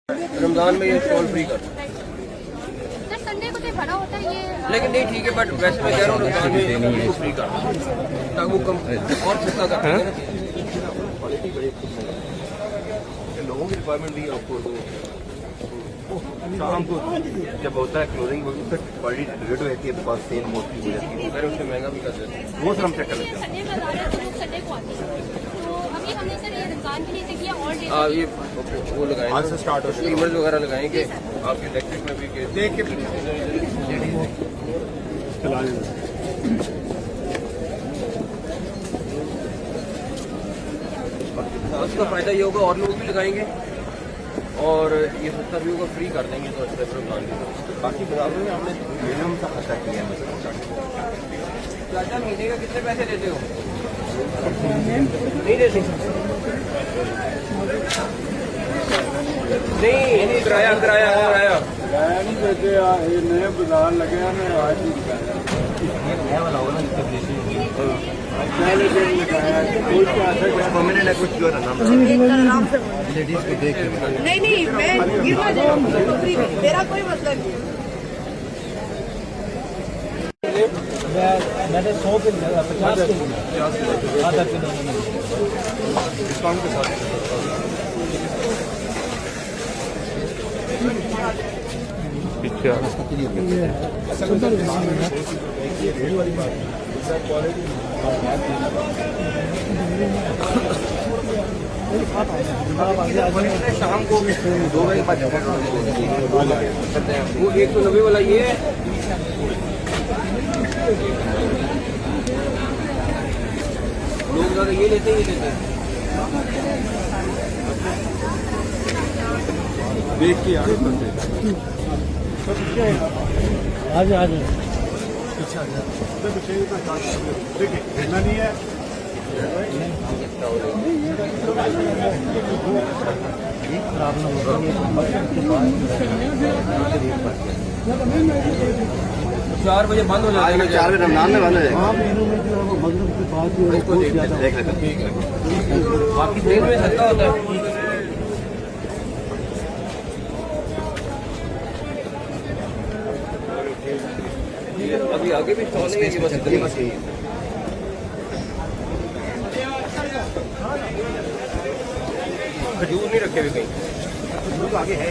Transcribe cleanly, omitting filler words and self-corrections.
रमजान में ये stall free कर संडे को तो भरा होता है ये, लेकिन नहीं ठीक है, बट वैसे मैं कह रहा हूँ रमजान में इसको फ्री कर ताकि वो कम और सस्ता कर देंगे ना। क्वालिटी बड़ी लोगों की रिक्वायरमेंट भी आपको शाम को जब होता है क्लोजिंग उससे क्वालिटी रेट रहती है तो पास सेल मोस्टली हो जाती है, फिर उससे महंगा भी कर देते हैं। वो सर हम चेक कर लेते हैं। संडे का ज़्यादा तो लोग संडे को आते हैं, तो अभी हमने सर ये रमजान के लिए से किया और हाँ ये वो लगाएंगे, आज से स्टार्ट हो स्टीमर्स वगैरह लगाएंगे आपके इलेक्ट्रिक में भी देख के चला उसका फायदा ये होगा और लोग भी लगाएंगे और ये सस्ता भी होगा, फ्री कर देंगे तो अच्छा प्लान। बाकी बाजारों में हमने मिनिमम सा खर्चा किया है। चाचा महीने का कितने पैसे देते हो? नहीं देते, नहीं किराया किराया किराया नहीं देते। ये नए बाजार लगे हैं ना, आज ही नया वाला होगा ना जिसका लेडीज को देख नहीं नहीं, मैं गिरना जाऊंगी, मेरा कोई मतलब नहीं। मैंने 100 पे 50 आधा किलो डिस्काउंट के साथ। शाम को 2 बजे बाद वो 190 वाला ये है। लोग ज्यादा ये लेते हैं, देख के आगे आज आज देखना नहीं है। प्रॉब्लम होगा 4 बजे बंद हो जाएगा। 4 बजे रमजान में बंद हो जाएगा। मगरिब के बाद बाकी ट्रेन में सस्ता होता है। अभी आगे भी स्टॉल नहीं है कि बस इतनी बस यही है। खजूर नहीं रखे हुए कहीं, आगे है।